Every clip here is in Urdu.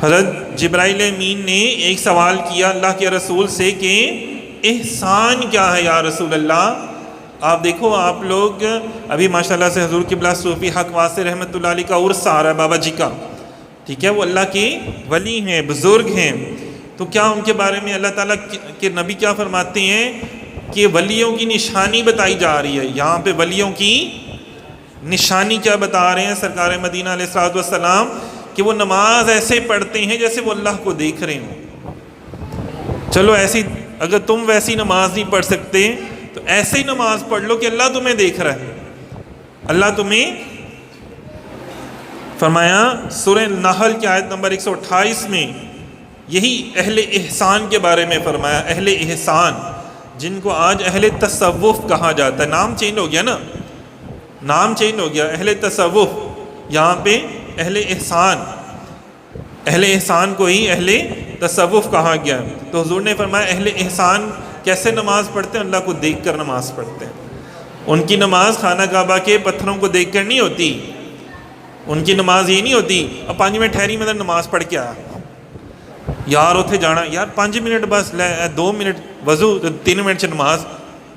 حضرت جبرائیل امین نے ایک سوال کیا اللہ کے رسول سے کہ احسان کیا ہے یا رسول اللہ؟ آپ دیکھو آپ لوگ ابھی ماشاءاللہ سے حضور قبلہ صوفی حق واسطے رحمۃ اللہ علیہ کا عرس آ رہا ہے بابا جی کا، ٹھیک ہے، وہ اللہ کے ولی ہیں، بزرگ ہیں، تو کیا ان کے بارے میں اللہ تعالیٰ کے نبی کیا فرماتے ہیں کہ ولیوں کی نشانی بتائی جا رہی ہے؟ یہاں پہ ولیوں کی نشانی کیا بتا رہے ہیں سرکار مدینہ علیہ الصلوۃ والسلام؟ کہ وہ نماز ایسے پڑھتے ہیں جیسے وہ اللہ کو دیکھ رہے ہوں۔ چلو ایسی، اگر تم ویسی نماز نہیں پڑھ سکتے تو ایسے ہی نماز پڑھ لو کہ اللہ تمہیں دیکھ رہا ہے۔ اللہ تمہیں فرمایا سورہ نحل کی آیت نمبر 128 میں یہی اہل احسان کے بارے میں فرمایا، اہل احسان جن کو آج اہل تصوف کہا جاتا ہے، نام چینج ہو گیا نا، نام چینج ہو گیا، اہل تصوف، یہاں پہ اہل احسان، اہل احسان کو ہی اہل تصوف کہا گیا۔ تو حضور نے فرمایا اہل احسان کیسے نماز پڑھتے ہیں؟ اللہ کو دیکھ کر نماز پڑھتے ہیں۔ ان کی نماز خانہ کعبہ کے پتھروں کو دیکھ کر نہیں ہوتی، ان کی نماز یہ نہیں ہوتی اب 5 منٹ ٹھہری میں نماز پڑھ کے آیا یار اتنے جانا، یار 5 منٹ بس، 2 منٹ وضو، 3 منٹ سے نماز،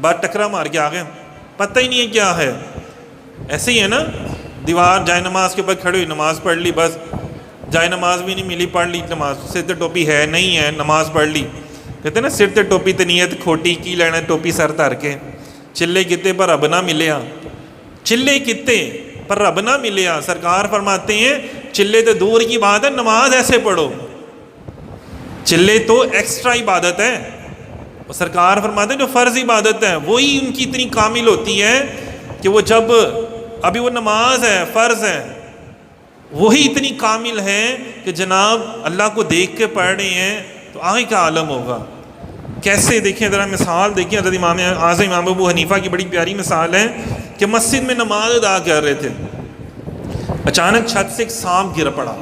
بعد ٹکرا مار کے آ گئے، پتہ ہی نہیں ہے کیا ہے۔ ایسے ہی ہے نا، دیوار جائے نماز کے اوپر کھڑی ہوئی، نماز پڑھ لی، بس جائے نماز بھی نہیں ملی، پڑھ لی نماز، سر تے ٹوپی ہے نہیں ہے، نماز پڑھ لی۔ کہتے ہیں نا سر تے ٹوپی تے نیت کھوٹی کی لینا، ٹوپی سر تر کے، چلے کتے پر رب نہ ملیا، چلے کتے پر رب نہ ملیا۔ سرکار فرماتے ہیں چلے تو دور کی بات ہے، نماز ایسے پڑھو، چلے تو ایکسٹرا عبادت ہے، اور سرکار فرماتے ہیں جو فرض عبادت ہے وہی ان کی اتنی کامل ہوتی ہے کہ وہ جب ابھی وہ نماز ہے، فرض ہے، وہی اتنی کامل ہے کہ جناب اللہ کو دیکھ کے پڑھ رہے ہیں تو آگے کا عالم ہوگا۔ کیسے دیکھیں ذرا مثال دیکھیں، حضرت امام اعظم امام ابو حنیفہ کی بڑی پیاری مثال ہے کہ مسجد میں نماز ادا کر رہے تھے، اچانک چھت سے ایک سانپ گر پڑا،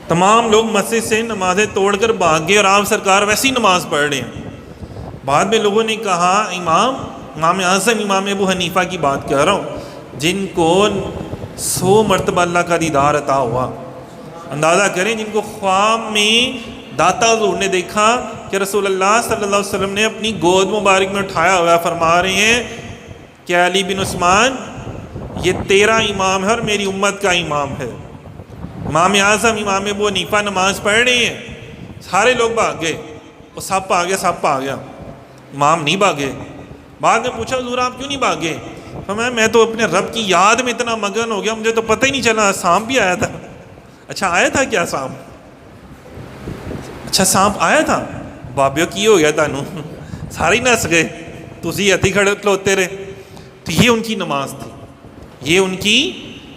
تمام لوگ مسجد سے نمازیں توڑ کر بھاگ گئے اور آپ سرکار ویسی نماز پڑھ رہے ہیں۔ بعد میں لوگوں نے کہا امام اعظم امام ابو حنیفہ کی بات کر رہا ہوں جن کو 100 مرتبہ اللہ کا دیدار عطا ہوا، اندازہ کریں جن کو خواب میں داتا حضور نے دیکھا کہ رسول اللہ صلی اللہ علیہ وسلم نے اپنی گود مبارک میں اٹھایا ہوا، فرما رہے ہیں کہ علی بن عثمان یہ تیرا امام ہے اور میری امت کا امام ہے۔ امام اعظم امام ابو حنیفہ نماز پڑھ رہے ہیں، سارے لوگ بھاگ گئے، وہ سب آ گیا، سب آ گیا، امام نہیں بھاگے۔ بعد میں پوچھا حضور آپ کیوں نہیں بھاگے؟ فرمایا میں تو اپنے رب کی یاد میں اتنا مگن ہو گیا، مجھے تو پتہ ہی نہیں چلا سانپ بھی آیا تھا۔ اچھا آیا تھا کیا سانپ؟ اچھا سانپ آیا تھا، بابیو کی ہو گیا تانوں، سارے ہی نس گئے، تسی ہتھی کھڑے کھلوتے رہے۔ تو یہ ان کی نماز تھی، یہ ان کی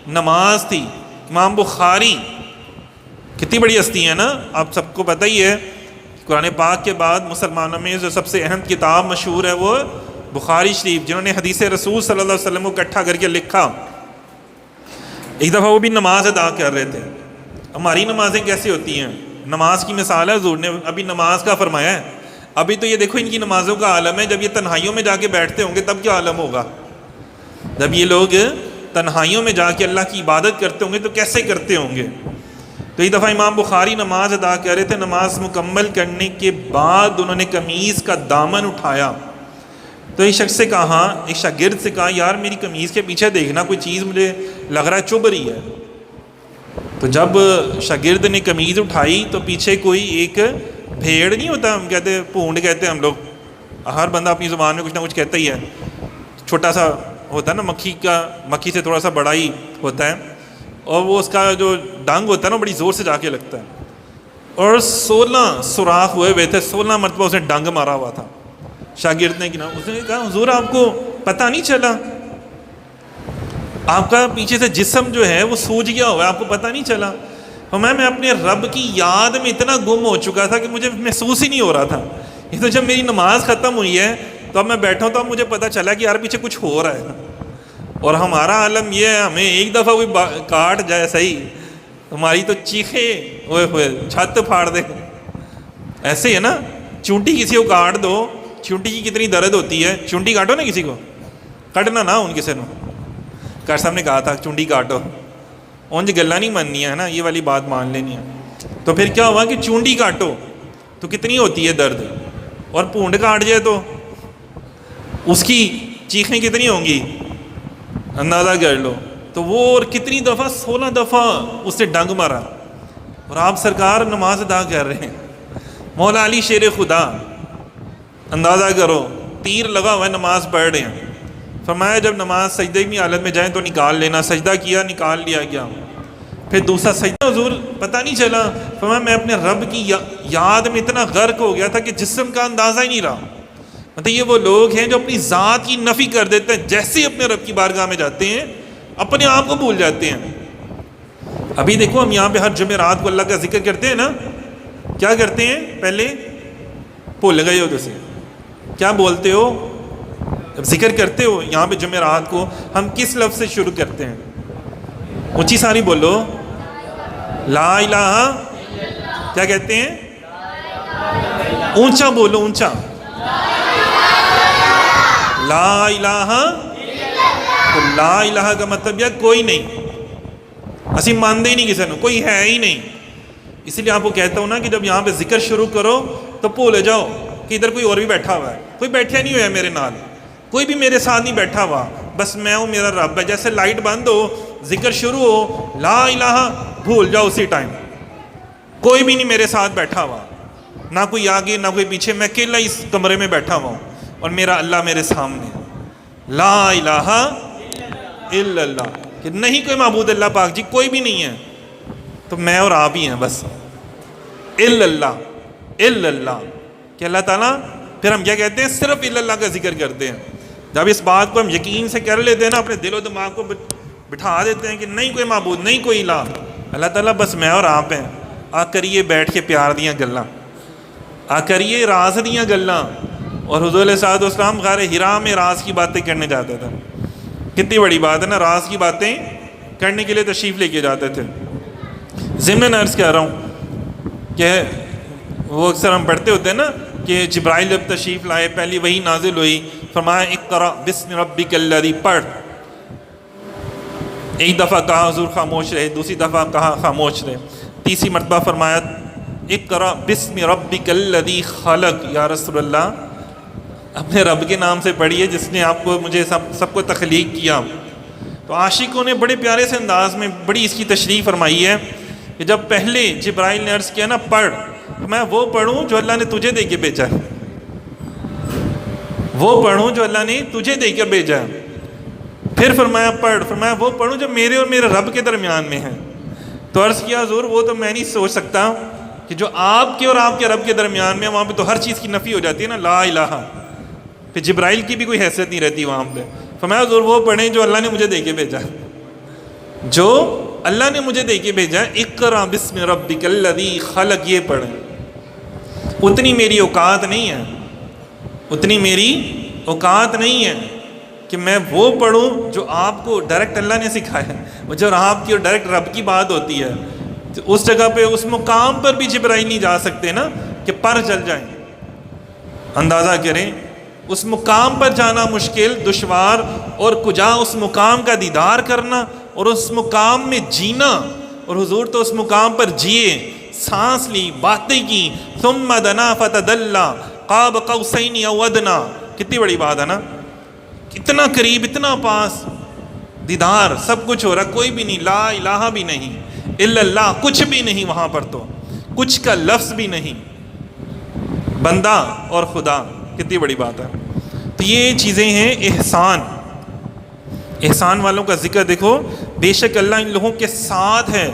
نماز تھی۔ امام بخاری کتنی بڑی ہستی ہے نا، آپ سب کو پتہ ہی ہے، قرآن پاک کے بعد مسلمانوں میں جو سب سے اہم کتاب مشہور ہے وہ بخاری شریف، جنہوں نے حدیث رسول صلی اللہ علیہ وسلم کو اکٹھا کر کے لکھا۔ ایک دفعہ وہ بھی نماز ادا کر رہے تھے۔ ہماری نمازیں کیسی ہوتی ہیں؟ نماز کی مثال ہے، حضور نے ابھی نماز کا فرمایا ہے، ابھی تو یہ دیکھو ان کی نمازوں کا عالم ہے، جب یہ تنہائیوں میں جا کے بیٹھتے ہوں گے تب کیا عالم ہوگا؟ جب یہ لوگ تنہائیوں میں جا کے اللہ کی عبادت کرتے ہوں گے تو کیسے کرتے ہوں گے؟ تو ایک دفعہ امام بخاری نماز ادا کر رہے تھے، نماز مکمل کرنے کے بعد انہوں نے قمیض کا دامن اٹھایا تو ایک شخص سے کہا، ایک شاگرد سے کہا یار میری قمیض کے پیچھے دیکھنا، کوئی چیز مجھے لگ رہا ہے چبھ رہی ہے۔ تو جب شاگرد نے قمیض اٹھائی تو پیچھے کوئی ایک بھیڑ نہیں ہوتا، ہم کہتے ہیں پونڈ کہتے ہیں ہم لوگ، ہر بندہ اپنی زبان میں کچھ نہ کچھ کہتا ہی ہے، چھوٹا سا ہوتا ہے نا، مکھی سے تھوڑا سا بڑا ہی ہوتا ہے، اور وہ اس کا جو ڈنگ ہوتا ہے نا بڑی زور سے جا کے لگتا ہے، اور 16 سوراخ ہوئے تھے، 16 مرتبہ اسے ڈنگ مارا ہوا تھا۔ شاگرد نے اس نے کہا حضور آپ کو پتہ نہیں چلا؟ آپ کا پیچھے سے جسم جو ہے وہ سوج گیا ہوا ہے، آپ کو پتہ نہیں چلا؟ اور میں اپنے رب کی یاد میں اتنا گم ہو چکا تھا کہ مجھے محسوس ہی نہیں ہو رہا تھا۔ یہ تو جب میری نماز ختم ہوئی ہے تو اب میں بیٹھا ہوں تو اب مجھے پتہ چلا کہ یار پیچھے کچھ ہو رہا ہے۔ اور ہمارا عالم یہ ہے، ہمیں ایک دفعہ کوئی کاٹ جائے صحیح، ہماری تو چیخیں ہوئے چھت پھاڑ دے۔ ایسے ہی ہے نا، چونٹی کسی کو کاٹ دو، چونٹی کی کتنی درد ہوتی ہے، چونٹی کاٹو نا کسی کو، کٹنا نہ ان کسی کو، کار صاحب نے کہا تھا چونٹی کاٹو، اونج گلا نہیں ماننی ہے نا، یہ والی بات مان لینی ہے۔ تو پھر کیا ہوا کہ چونڈی کاٹو تو کتنی ہوتی ہے درد، اور پونڈ کاٹ جائے تو اس کی چیخیں کتنی ہوں گی، اندازہ کر لو۔ تو وہ اور کتنی دفعہ، 16 دفعہ اس نے ڈنگ مارا، اور آپ سرکار نماز ادا کر رہے ہیں۔ مولا علی شیر خدا، اندازہ کرو، تیر لگا ہوا ہے، نماز پڑھ رہے ہیں۔ فرمایا جب نماز سجدے کی حالت میں جائیں تو نکال لینا، سجدہ کیا نکال لیا گیا، پھر دوسرا سجدہ حضور پتہ نہیں چلا۔ فرمایا میں اپنے رب کی یاد میں اتنا غرق ہو گیا تھا کہ جسم کا اندازہ ہی نہیں رہا۔ مطلب یہ وہ لوگ ہیں جو اپنی ذات کی نفی کر دیتے ہیں، جیسے ہی اپنے رب کی بارگاہ میں جاتے ہیں اپنے آپ کو بھول جاتے ہیں۔ ابھی دیکھو ہم یہاں پہ ہر جمعرات کو اللہ کا ذکر کرتے ہیں نا، کیا کرتے ہیں؟ پہلے بھول گئے ہو جیسے کیا بولتے ہو جب ذکر کرتے ہو یہاں پہ جمعرات کو، ہم کس لفظ سے شروع کرتے ہیں؟ اونچی ساری بولو، لا الہ، کیا کہتے ہیں؟ اونچا بولو، اونچا، لا الہ۔ تو لا الہ کا مطلب یہ کوئی نہیں، اسی مانتے ہی نہیں کسی نے، کوئی ہے ہی نہیں۔ اسی لیے آپ کو کہتا ہوں نا کہ جب یہاں پہ ذکر شروع کرو تو بھول جاؤ کہ ادھر کوئی اور بھی بیٹھا ہوا ہے، کوئی بیٹھا نہیں ہوا ہے میرے نال، کوئی بھی میرے ساتھ نہیں بیٹھا ہوا، بس میں ہوں، میرا رب ہے۔ جیسے لائٹ بند ہو، ذکر شروع ہو، لا الہ، بھول جاؤ اسی ٹائم، کوئی بھی نہیں میرے ساتھ بیٹھا ہوا، نہ کوئی آگے نہ کوئی پیچھے، میں اکیلا اس کمرے میں بیٹھا ہوا ہوں اور میرا اللہ میرے سامنے۔ لا الہ الا اللہ، کہ نہیں کوئی معبود اللہ پاک جی، کوئی بھی نہیں ہے، تو میں اور آپ ہی ہیں بس۔ الا اللہ، الا اللہ، کہ اللہ تعالیٰ، پھر ہم کیا کہتے ہیں؟ صرف الا اللہ کا ذکر کرتے ہیں۔ جب اس بات کو ہم یقین سے کر لیتے ہیں نا، اپنے دل و دماغ کو بٹھا دیتے ہیں کہ نہیں کوئی معبود، نہیں کوئی الہ، اللہ تعالیٰ بس میں اور آپ ہیں، آ کریے بیٹھ کے پیار دیاں گلاں، آ کریے راز دیاں گلاں۔ اور حضور علیہ الصلوۃ والسلام غار حرا میں راز کی باتیں کرنے جاتے تھے، کتنی بڑی بات ہے نا، راز کی باتیں کرنے کے لیے تشریف لے کے جاتے تھے۔ ضمن عرض کہہ رہا ہوں کہ وہ اکثر ہم پڑھتے ہوتے ہیں نا کہ جبرائیل جب تشریف لائے، پہلی وحی نازل ہوئی، فرمایا اقرأ بسم ربک الذی، پڑھ۔ ایک دفعہ کہا حضور خاموش رہے، دوسری دفعہ کہا خاموش رہے، تیسری مرتبہ فرمایا اقرأ بسم ربک الذی خلق، یا رسول اللہ اپنے رب کے نام سے پڑھیے جس نے آپ کو، مجھے سب کو تخلیق کیا۔ تو عاشقوں نے بڑے پیارے سے انداز میں بڑی اس کی تشریح فرمائی ہے کہ جب پہلے جبرائیل نے عرض کیا نا پڑھ، تو میں وہ پڑھوں جو اللہ نے تجھے دے کے بھیجا ہے، وہ پڑھوں جو اللہ نے تجھے دے کے بھیجا ہے۔ پھر فرمایا پڑھ، فرمایا وہ پڑھوں جو میرے اور میرے رب کے درمیان میں ہے۔ تو عرض کیا حضور وہ تو میں نہیں سوچ سکتا کہ جو آپ کے اور آپ کے رب کے درمیان میں، وہاں پہ تو ہر چیز کی نفی ہو جاتی ہے نا، لا الہ، پھر جبرائیل کی بھی کوئی حیثیت نہیں رہتی وہاں پہ۔ فرمایا حضور وہ پڑھیں جو اللہ نے مجھے دے کے بھیجا، جو اللہ نے مجھے دے کے بھیجا، اقرأ بسم ربک الذی خلق، یہ پڑھیں۔ اتنی میری اوقات نہیں ہے، اتنی میری اوقات نہیں ہے کہ میں وہ پڑھوں جو آپ کو ڈائریکٹ اللہ نے سکھایا ہے، وہ جو آپ کی اور ڈائریکٹ رب کی بات ہوتی ہے، تو اس جگہ پہ اس مقام پر بھی جبرائیل نہیں جا سکتے نا کہ پر چل جائیں۔ اندازہ کریں اس مقام پر جانا مشکل، دشوار، اور کجا اس مقام کا دیدار کرنا اور اس مقام میں جینا، اور حضور تو اس مقام پر جیے، سانس لی، باتیں کی، ثم دنا فتدلی قاب قوسین او ادنی، کتنی بڑی بات ہے نا، اتنا قریب، اتنا پاس، دیدار، سب کچھ ہو رہا، کوئی بھی نہیں، لا الہ بھی نہیں، الا اللہ کچھ بھی نہیں، وہاں پر تو کچھ کا لفظ بھی نہیں، بندہ اور خدا، کتنی بڑی بات ہے۔ تو یہ چیزیں ہیں احسان، احسان والوں کا ذکر دیکھو، بے شک اللہ ان لوگوں کے ساتھ ہے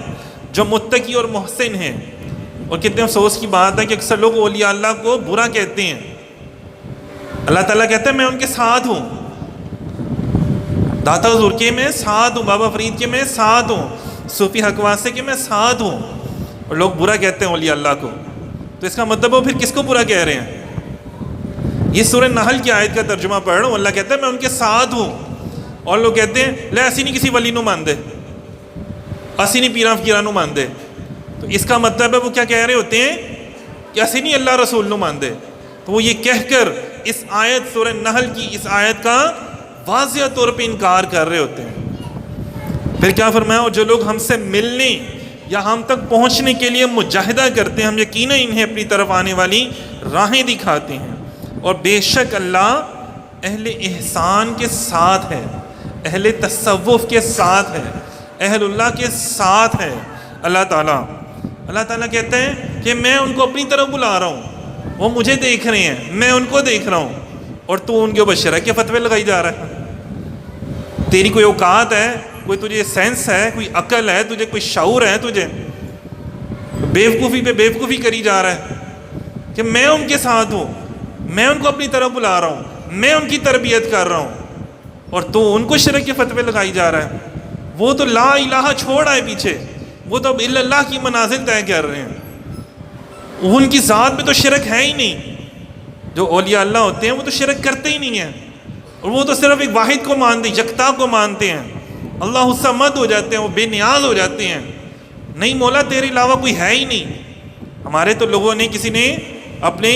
جو متقی اور محسن ہیں۔ اور کتنے افسوس کی بات ہے کہ اکثر لوگ اولیاء اللہ کو برا کہتے ہیں، اللہ تعالیٰ کہتا ہے میں ان کے ساتھ ہوں، داتا حضور کے میں ساتھ ہوں، بابا فرید کے میں ساتھ ہوں، صوفی حق واسطے کے میں ساتھ ہوں، اور لوگ برا کہتے ہیں اولیاء اللہ کو۔ تو اس کا مطلب وہ پھر کس کو برا کہہ رہے ہیں؟ یہ سورہ نحل کی آیت کا ترجمہ پڑھ رہا ہوں، اللہ کہتا ہے میں ان کے ساتھ ہوں، اور لوگ کہتے ہیں لے ایسی نہیں کسی ولی نو مان دے، اسی نہیں پیراں فقیراں نو مان دے۔ تو اس کا مطلب ہے وہ کیا کہہ رہے ہوتے ہیں کہ اسی نہیں اللہ رسول نو مان دے۔ تو وہ یہ کہہ کر اس آیت، سورہ نحل کی اس آیت کا واضح طور پہ انکار کر رہے ہوتے ہیں۔ پھر کیا فرمایا، اور جو لوگ ہم سے ملنے یا ہم تک پہنچنے کے لیے مجاہدہ کرتے ہیں، ہم یقیناً انہیں اپنی طرف آنے والی راہیں دکھاتے ہیں۔ اور بے شک اللہ اہل احسان کے ساتھ ہے، اہل تصوف کے ساتھ ہے، اہل اللہ کے ساتھ ہے۔ اللہ تعالیٰ کہتے ہیں کہ میں ان کو اپنی طرف بلا رہا ہوں، وہ مجھے دیکھ رہے ہیں، میں ان کو دیکھ رہا ہوں، اور تو ان کے اوپر شرک کے فتوے لگائی جا رہا ہے۔ تیری کوئی اوقات ہے، کوئی تجھے سینس ہے، کوئی عقل ہے، تجھے کوئی شعور ہے، تجھے بیوقوفی پہ بیوقوفی کری جا رہا ہے کہ میں ان کے ساتھ ہوں، میں ان کو اپنی طرف بلا رہا ہوں، میں ان کی تربیت کر رہا ہوں، اور تو ان کو شرک کے فتوے لگائی جا رہا ہے۔ وہ تو لا الہ چھوڑ آئے پیچھے، وہ تو اب الا اللہ کی منازل طے کر رہے ہیں، ان کی ذات میں تو شرک ہے ہی نہیں۔ جو اولیاء اللہ ہوتے ہیں وہ تو شرک کرتے ہی نہیں ہیں، اور وہ تو صرف ایک واحد کو مانتے ہیں، یکتا کو مانتے ہیں، اللہ الصمد ہو جاتے ہیں، وہ بے نیاز ہو جاتے ہیں، نہیں مولا تیرے علاوہ کوئی ہے ہی نہیں۔ ہمارے تو لوگوں نے، کسی نے اپنے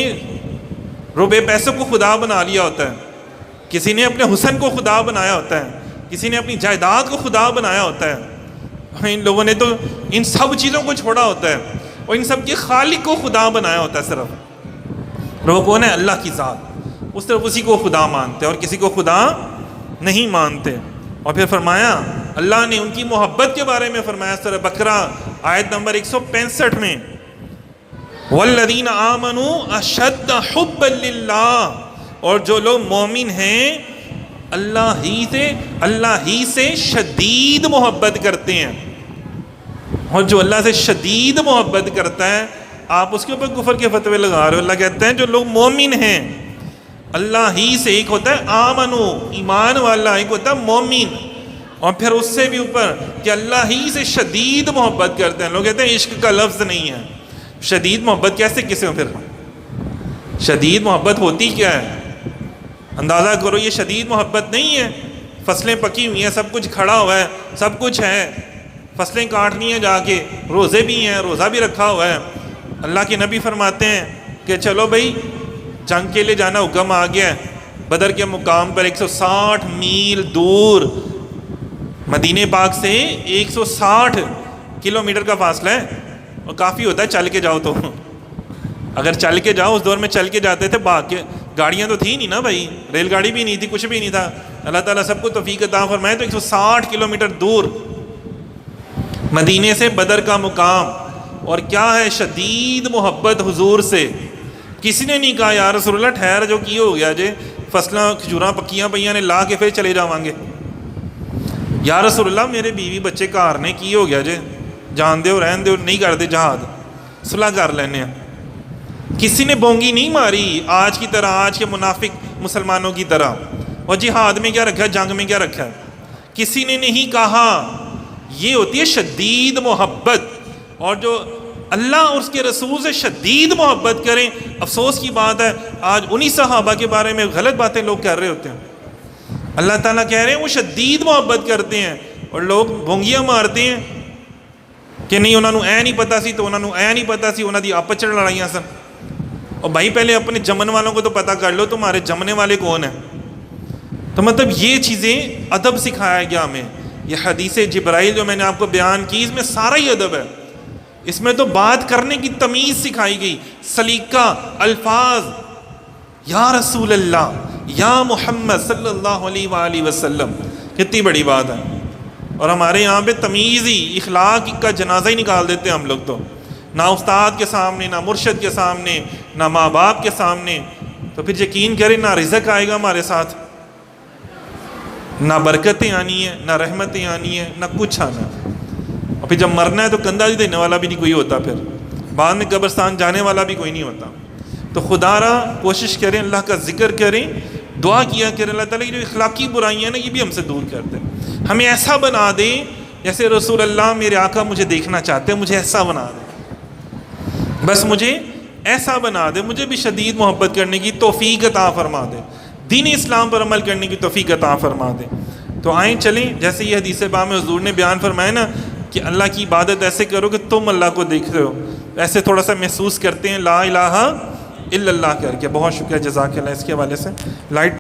روبے پیسوں کو خدا بنا لیا ہوتا ہے، کسی نے اپنے حسن کو خدا بنایا ہوتا ہے، کسی نے اپنی جائیداد کو خدا بنایا ہوتا ہے۔ ان لوگوں نے تو ان سب چیزوں کو چھوڑا ہوتا ہے اور ان سب کے خالق کو خدا بنایا ہوتا ہے صرف۔ وہ کون ہے؟ اللہ کی ذات، اس طرف اسی کو خدا مانتے ہیں اور کسی کو خدا نہیں مانتے۔ اور پھر فرمایا، اللہ نے ان کی محبت کے بارے میں فرمایا سورہ بقرہ آیت نمبر 165 میں، والذین آمنوا اشد حبا للہ، اور جو لوگ مومن ہیں اللہ ہی سے شدید محبت کرتے ہیں۔ اور جو اللہ سے شدید محبت کرتا ہے، آپ اس کے اوپر کفر کے فتوے لگا رہے ہو۔ اللہ کہتے ہیں جو لوگ مومن ہیں اللہ ہی سے، ایک ہوتا ہے آمنو ایمان والا، ایک ہوتا ہے مومن، اور پھر اس سے بھی اوپر کہ اللہ ہی سے شدید محبت کرتے ہیں۔ لوگ کہتے ہیں عشق کا لفظ نہیں ہے، شدید محبت کیسے کسی میں؟ پھر شدید محبت ہوتی کیا ہے؟ اندازہ کرو، یہ شدید محبت نہیں ہے۔ فصلیں پکی ہوئی ہیں، سب کچھ کھڑا ہوا ہے، سب کچھ ہے، فصلیں کاٹنی ہیں جا کے، روزے بھی ہیں، روزہ بھی رکھا ہوا ہے۔ اللہ کے نبی فرماتے ہیں کہ چلو بھائی جنگ کے لیے جانا حکم آ گیا ہے۔ بدر کے مقام پر 160 میل دور، مدینہ پاک سے 160 کلومیٹر کا فاصلہ ہے، اور کافی ہوتا ہے چل کے جاؤ تو۔ اگر چل کے جاؤ، اس دور میں چل کے جاتے تھے، بھاگ کے، گاڑیاں تو تھی نہیں نا بھائی، ریل گاڑی بھی نہیں تھی، کچھ بھی نہیں تھا۔ اللہ تعالیٰ سب کو توفیق عطا فرمائے۔ تو 160 کلومیٹر دور مدینے سے بدر کا مقام، اور کیا ہے؟ شدید محبت حضور سے۔ کسی نے نہیں کہا یا رسول اللہ ٹھہر جو کی ہو گیا جے، فصلاں کھجوراں پکیاں پئیاں نے لا کے پھر چلے جاواں گے۔ یا رسول اللہ میرے بیوی بچے گھر نے کی ہو گیا جے، جان دیو رہن دیو، نہیں کرتے جہاد، صلح کر لینے ہیں۔ کسی نے بونگی نہیں ماری آج کی طرح، آج کے منافق مسلمانوں کی طرح، اور جہاد میں کیا رکھا ہے، جنگ میں کیا رکھا ہے، کسی نے نہیں کہا۔ یہ ہوتی ہے شدید محبت، اور جو اللہ اور اس کے رسول سے شدید محبت کریں۔ افسوس کی بات ہے آج انہی صحابہ کے بارے میں غلط باتیں لوگ کر رہے ہوتے ہیں۔ اللہ تعالیٰ کہہ رہے ہیں وہ شدید محبت کرتے ہیں، اور لوگ بھونگیاں مارتے ہیں کہ نہیں انہوں نے اے نہیں پتا سی، تو انہوں نے اے نہیں پتا سی، انہوں دی آپس چ لڑائیاں سن۔ اور بھائی پہلے اپنے جمن والوں کو تو پتہ کر لو تمہارے جمنے والے کون ہیں۔ تو مطلب یہ چیزیں ادب سکھایا گیا ہمیں۔ یہ حدیث جبرائیل جو میں نے آپ کو بیان کی، اس میں سارا ہی ادب ہے۔ اس میں تو بات کرنے کی تمیز سکھائی گئی، سلیقہ، الفاظ، یا رسول اللہ، یا محمد صلی اللہ علیہ وآلہ وسلم، کتنی بڑی بات ہے۔ اور ہمارے یہاں پہ تمیز ہی، اخلاق کا جنازہ ہی نکال دیتے ہیں ہم لوگ تو، نہ استاد کے سامنے، نہ مرشد کے سامنے، نہ ماں باپ کے سامنے۔ تو پھر یقین کریں نہ رزق آئے گا ہمارے ساتھ، نہ برکتیں آنی ہیں، نہ رحمتیں آنی ہیں، نہ کچھ آنا ہے۔ اور پھر جب مرنا ہے تو کندھا بھی دینے والا بھی نہیں کوئی ہوتا، پھر بعد میں قبرستان جانے والا بھی کوئی نہیں ہوتا۔ تو خدا را کوشش کریں، اللہ کا ذکر کریں، دعا کیا کریں اللہ تعالیٰ کی جو اخلاقی برائیاں ہیں نا، یہ بھی ہم سے دور کر دیں، ہمیں ایسا بنا دیں جیسے رسول اللہ میرے آقا مجھے دیکھنا چاہتے ہیں، مجھے ایسا بنا دیں، بس مجھے ایسا بنا دے، مجھے بھی شدید محبت کرنے کی توفیق عطا فرما دے، دین اسلام پر عمل کرنے کی توفیق عطا فرما دے۔ تو آئیں چلیں، جیسے یہ حدیث پاک میں حضور نے بیان فرمایا نا کہ اللہ کی عبادت ایسے کرو کہ تم اللہ کو دیکھ رہے ہو، ایسے تھوڑا سا محسوس کرتے ہیں لا الہ الا اللہ کر کے۔ بہت شکریہ، جزاک اللہ۔ اس کے حوالے سے لائٹ